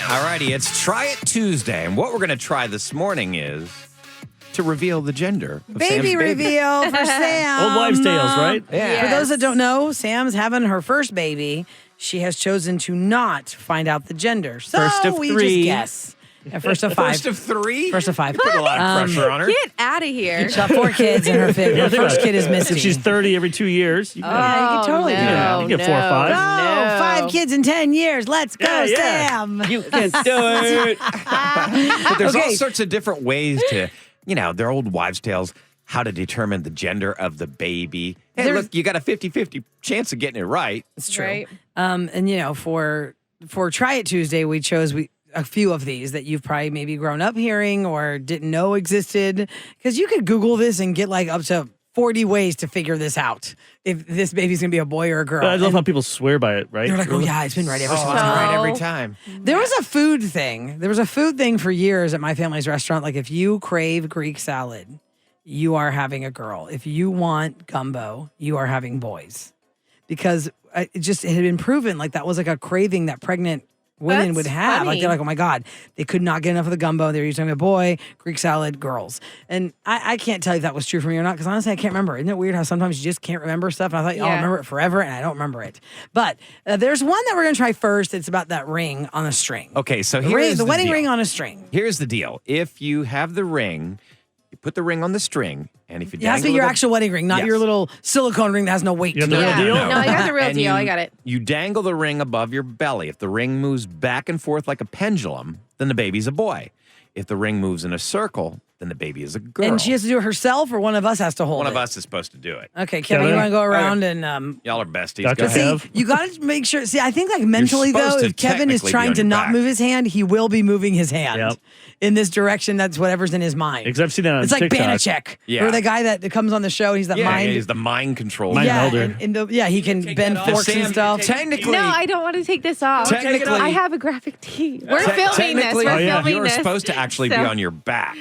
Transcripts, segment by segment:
All righty, it's Try It Tuesday. And what we're going to try this morning is to reveal the gender of Sam's Baby reveal for Sam. Old wives' tales, right? Yeah. For those that don't know, Sam's having her first baby. She has chosen to not find out the gender. So First of we three. just guess. First of 5. First of 3? First of 5. Put a lot of pressure on her. Get out of here. She's got 4 kids in her fifth. Her think first about kid is it. Misty. If she's 30 every 2 years, you can, Yeah, you can totally do that. You get 4 or 5. Oh, 5 kids in 10 years. Let's go, Yeah. Sam. You can do it. But there's all Okay. sorts of different ways to, their old wives' tales, how to determine the gender of the baby. Hey, There's- look, you got a 50-50 chance of getting it right. It's true. Right. And for Try It Tuesday, we chose a few of these that you've probably maybe grown up hearing or didn't know existed. Because you could Google this and get like up to 40 ways to figure this out. If this baby's going to be a boy or a girl. I love And how people swear by it, right? they're like, oh yeah, it's been right ever Oh, since. it's I was right born. every time. There was a food thing. There was a food thing for years at my family's restaurant. Like if you crave Greek salad, you are having a girl. If you want gumbo, you are having boys. Because it had been proven like that was like a craving that pregnant women That's would have. funny. Like they're like, oh my God, they could not get enough of the gumbo. They were using a boy, Greek salad, girls. And I can't tell you if that was true for me or not, because honestly, I can't remember. Isn't it weird how sometimes you just can't remember stuff? And I thought, I'll Yeah. remember it forever, and I don't remember it. But there's one that we're going to try first. It's about that ring on a string. Okay, so The here's the wedding deal. ring on a string. Here's the deal. If you have the ring, you put the ring on the string, and if you It has to be dangle your it actual wedding ring, not Yes. your little silicone ring that has no weight. You have the to it. real deal? No, I got the real and deal. you- I got it. You dangle the ring above your belly. If the ring moves back and forth like a pendulum, then the baby's a boy. If the ring moves in a circle, then the baby is a girl. And she has to do it herself, or one of us has to hold One it? of us is supposed to do it. Okay, Kevin, Kevin? you want to go around and Y'all are besties. Dr. Go ahead. Kev? see, you got to make sure. See, I think like mentally though, supposed to if Kevin is technically be trying on to your not back. move his hand, he will be moving his hand Yep. in this direction. That's whatever's in his mind. Because I've seen that on It's like TikTok. Banachek, Yeah. or the guy that comes on the show. He's that Yeah, mind. he's the mind control. Mind yeah, melder. he can bend And forks and Sam, stuff. Technically, No, I don't want to take this off. Technically- I have a graphic tee. We're filming this. technically, We're filming you're this. supposed to actually be So, on your back.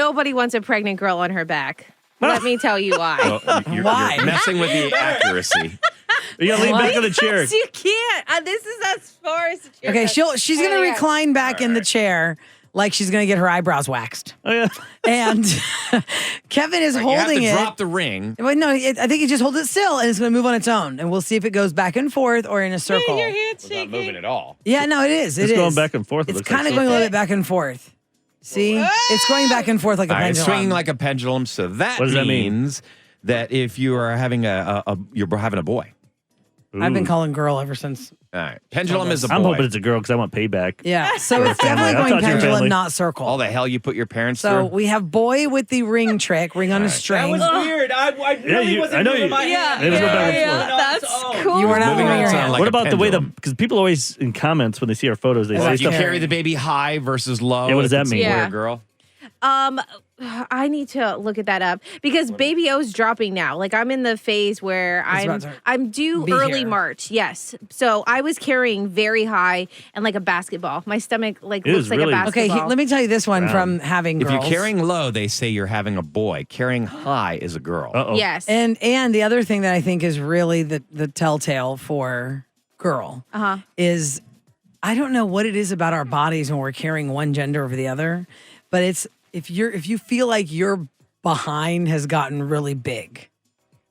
Nobody wants a pregnant girl on her back. Let me tell you why. Well, you're Why? messing with the accuracy. You gotta lean back on the chair. Yes, you can't. This is as far as the chair Okay, goes. she's gonna Yeah. recline back in the chair like she's gonna get her eyebrows waxed, Oh, yeah. and Kevin is You holding have to it. drop the ring. Well, no, I think he just holds it still and it's going to move on its own. And we'll see if it goes back and forth or in a circle. Your hand's It's not shaking. moving at all. Yeah, no, it is. It It's is. going back and forth, it It's looks like. kind of going a little bit back and forth. See? It's going back and forth like a All right, it's pendulum. swinging like a pendulum. So that What does that mean? means that if you are having you're having a boy. I've been Ooh. calling girl ever since. All right, pendulum is a boy. I'm hoping it's a girl because I want payback. Yeah, so it's definitely I going thought you were pendulum, family. not circle. all the hell you put your parents So through. we have boy with the ring trick, ring on a string. weird. I really you- wasn't I know moving you- my Yeah, hand. It was go back and yeah, forth. that's cool. You were not Moving moving on your its own hand. like What a about the way pendulum. because people always in comments when they see our photos, they say Like you stuff. carry the baby high versus low. Yeah, what does if that it's a mean? boy or Yeah. girl? I need to look at that up because Baby O's dropping now. Like I'm in the phase where about to I'm due be early here. March. Yes. So I was carrying very high and like a basketball. My stomach It looks is like really- a Okay, basketball. let me tell you this one from having If girls. you're carrying low, they say you're having a boy. Carrying high is a girl. Uh-oh. Yes. And the other thing that I think is really the telltale for girl is I don't know what it is about our bodies when we're carrying one gender over the other, but it's if you feel like your behind has gotten really big.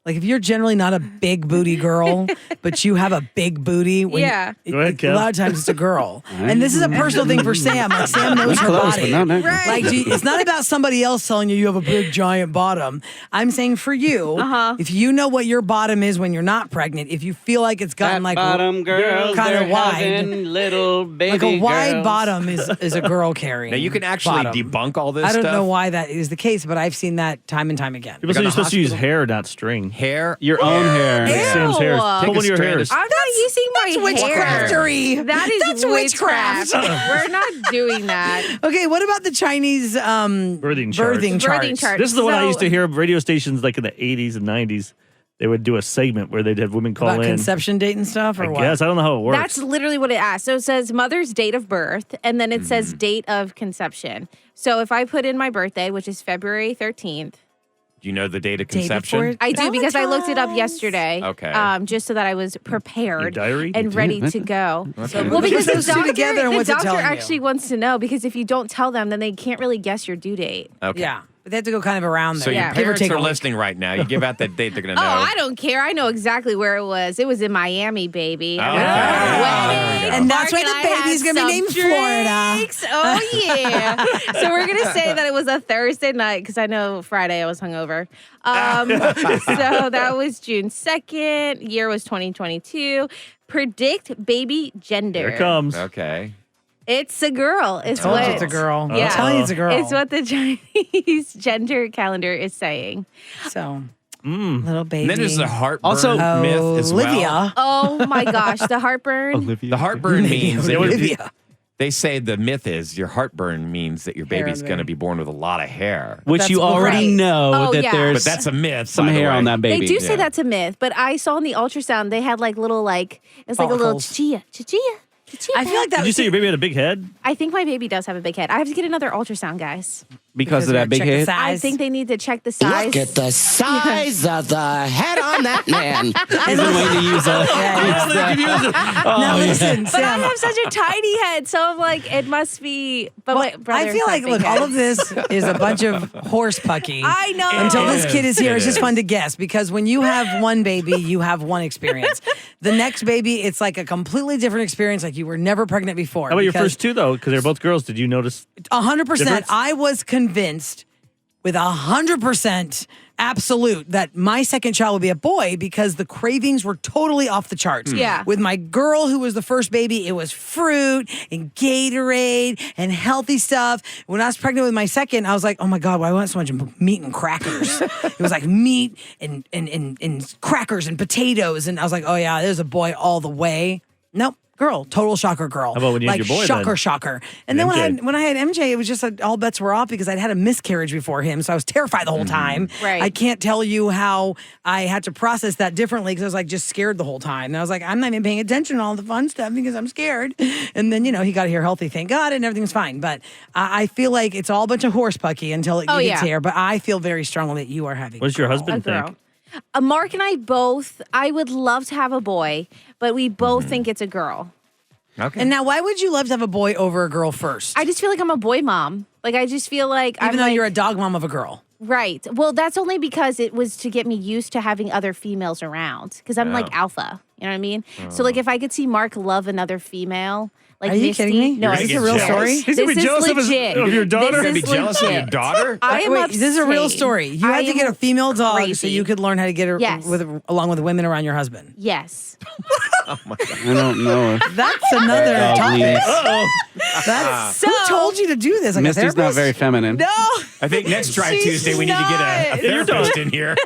Like if you're generally not a big booty girl, but you have a big booty. Yeah. Go ahead, A Kev. lot of times it's a girl. And this is a personal thing for Sam. Like Sam knows her body. Right. Like it's not about somebody else telling you have a big giant bottom. I'm saying for you, if you know what your bottom is when you're not pregnant, if you feel like it's gotten like bottom girls, kinda they're wide. having little baby like a wide girls. bottom is a girl carrying. Now you can actually bottom. debunk all this I don't stuff. know why that is the case, but I've seen that time and time again. People say Like you're on supposed to use hospital- hair, not string. Hair. Your own hair. Ew. Sam's hair. Take Pull one of your strand hairs. of- I'm not using my That's hair. witchcraftery. That is That's witchcraft. We're not doing that. Okay, what about the Chinese Birthing charts. birthing charts? Birthing chart. This is the one I So- used to hear radio stations like in the 80s and 90s. They would do a segment where they'd have women call About in. conception date and stuff, or I what? guess. I don't know how it works. That's literally what it asks. So it says mother's date of birth, and then it says date of conception. So if I put in my birthday, which is February 13th, Do you know the date of Day conception? before I do because I looked it up Valentine's. yesterday. Okay. Just so that I was prepared Your diary? and ready to go. Okay. Well, because Those the two doctor, together and the what's it doctor telling you? actually wants to know because if you don't tell them, then they can't really guess your due date. Okay. Yeah, but they have to go kind of around there. So your Yeah. Give or parents take are a week. listening right now. You give out that date, they're going to know. Oh, I don't care. I know exactly where it was. It was in Miami, baby. I Oh, went to okay. a Yeah. wedding. There we go. And that's Mark where and the I had baby's gonna be some named Florida. drinks. Oh, yeah. So we're going to say that it was a Thursday night because I know Friday I was hungover. So that was June 2nd. Year was 2022. Predict baby gender. Here it comes. Okay. It's a girl. It's Told what you it's a girl. Yeah. I'm telling you it's a girl. It's what the Chinese gender calendar is saying. So, little baby. And then there's the heartburn Also- myth as well. Olivia. Oh my gosh, the heartburn. The heartburn means that Olivia. they say the myth is your heartburn means that your Hair baby's there. going to be born with a lot of hair. Which That's you already right. know Oh, that yeah. But there's that's a myth. some by the hair way. on that baby. They do say Yeah. that's a myth, but I saw in the ultrasound they had like little it was like a little Follicles. chichilla. I feel like that. Did you say your baby had a big head? I think my baby does have a big head. I have to get another ultrasound, guys. because of that big check the head. size. I think they need to check the size. Look at the size of the head on that man. He's been waiting to use a. Now listen, But I Sam. have such a tiny head, so I'm like, it must be. But Well, my brother I feel has like, big look, all heads. of this is a bunch of horse pucky. I know. Until this It kid is here, is. it's just fun to guess because when you have one baby, you have one experience. The next baby, it's like a completely different experience, like you were never pregnant before. How about your first two, though? Because they're both girls. Did you notice? 100%. difference? I was convinced with 100% absolute that my second child would be a boy because the cravings were totally off the charts. Yeah. With my girl who was the first baby, it was fruit and Gatorade and healthy stuff. When I was pregnant with my second, I was like, oh my God, why do I want so much meat and crackers? It was like meat and crackers and potatoes. And I was like, oh yeah, there's a boy all the way. Nope. Girl, total shocker girl. How about when you had like your boy, shocker, then? shocker. And then MJ. when I had MJ, it was just like all bets were off because I'd had a miscarriage before him, so I was terrified the whole time. Right. I can't tell you how I had to process that differently because I was like just scared the whole time. And I was like, I'm not even paying attention to all the fun stuff because I'm scared. And then he got here healthy, thank God, and everything's fine. But I feel like it's all a bunch of horse pucky until it Oh, gets yeah. here. But I feel very strongly that you are having. What does your a girl. A husband girl. think? Mark and I both, I would love to have a boy, but we both think it's a girl. Okay. And now, why would you love to have a boy over a girl first? I just feel like I'm a boy mom. Like, I just feel like Even I'm though like, you're a dog mom of a girl. right. Well, that's only because it was to get me used to having other females around because I'm like alpha. You know what I mean? So, like, if I could see Mark love another female, like Are you Misty. kidding me? No, You're Is gonna this get a real jealous. story? He's gonna be This is jealous legit. of your daughter. This You're going to is be jealous of your legit. daughter? I am Wait, this is a real upset. story. You I had to am get a female dog so crazy. you could learn how to get her Yes. along with the women around your husband. Yes. I don't know. That's another Dog topic. needs- Uh-oh. That's So- who told you to do this? Like a Misty's not therapist? very feminine. No. I think next Try She's Tuesday we need to get a not. therapist in here.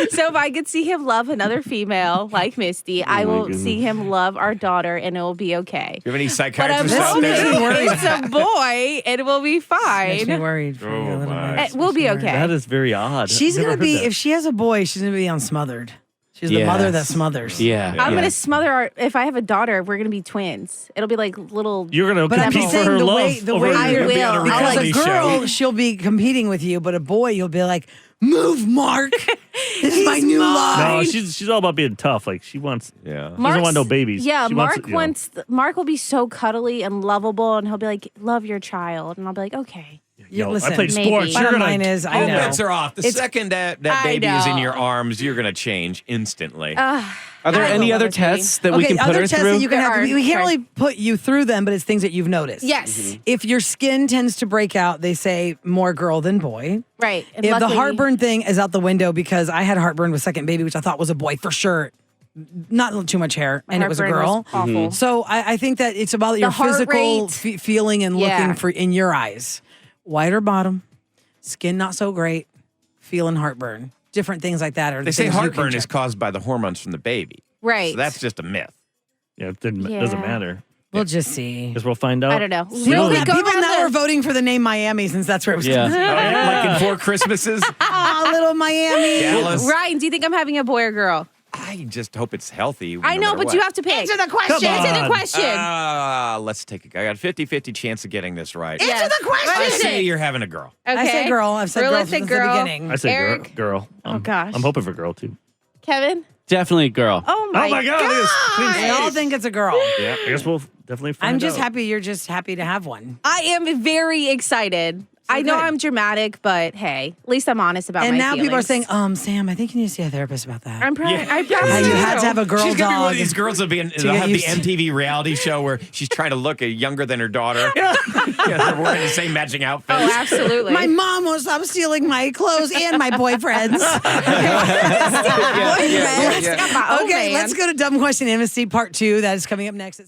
So if I could see him love another female like Misty, I will goodness. see him love our daughter and it will be okay. Do you have any But I'm psychiatrists out hoping makes me there? worried. it's a boy and it will be Makes me fine. worried. For you a Oh, little my. bit. We'll be Makes me worried. okay. That is very odd. She's I've never gonna be heard that. if she has a boy, she's gonna be on Smothered. She's the mother that smothers. Yeah. I'm yeah. gonna smother our. If I have a daughter, we're gonna be twins. It'll be like little. You're going to But I'm compete for saying her the love. way the over way I you're will. Be on a I'll because reality a girl, show. she'll be competing with you, but a boy, you'll be like, "Move, Mark. This is my new life." No, she's all about being tough. Like she wants. Yeah. She doesn't want no babies. Yeah, She Mark you know. wants. Mark will be so cuddly and lovable, and he'll be like, "Love your child," and I'll be like, "Okay." Yeah, Yo, listen, I played maybe. sports. You're Bottom gonna. line is, I All know. bets are off. The It's- second that I baby is in know. your arms, you're going to change instantly. Are there I any will other love a baby. tests that we can put other her tests through? that you can There have. are. We can't Sorry. really put you through them, but it's things that you've noticed. Yes. If your skin tends to break out, they say more girl than boy. Right. And If the luckily- heartburn thing is out the window because I had heartburn with second baby, which I thought was a boy for sure. Not too much hair, and it was a heartburn girl. was awful. So I think that it's about your heart physical rate. feeling and Yeah. looking for in your eyes. Whiter bottom, skin not so great, feeling heartburn. Different things like that. Are They the say things you can heartburn is check. caused by the hormones from the baby. Right. So that's just a myth. Yeah, it doesn't Yeah. matter. We'll just see. Guess we'll find out. I don't know. People, Will we go people around now the- are voting for the name Miami since that's where it was. Yeah. Like in 4 Christmases, Ah, little Miami. Dallas. Ryan, do you think I'm having a boy or girl? I just hope it's healthy. I know, but you have to pick. Answer the question. Answer the question. Let's take I got a 50-50 chance of getting this right. Yes. Answer the question. I What is say it? you're having a girl. Okay. I say girl. I've said Roula girl said since the girl. beginning. I say Eric? girl. Oh, gosh. I'm hoping for girl too. Kevin? Definitely girl. Oh my, Oh my God! Look at this clean We all slate. think it's a girl. Yeah, I guess we'll definitely find I'm just out. happy you're just happy to have one. I am very excited. I know good. I'm dramatic, but hey, at least I'm honest about And my now feelings. people are saying, Sam, I think you need to see a therapist about that. I'm proud. Yeah. I promise Yeah, you had to have a girl She's gonna be one dog. of these girls that'll get have the used to- MTV reality show where she's trying to look younger than her daughter. Yeah, they're wearing the same matching outfits. Oh, absolutely. My mom will stop stealing my clothes and my boyfriend's. Got my own Okay, man. let's go to Dumb Question Amnesty Part 2. That is coming up next.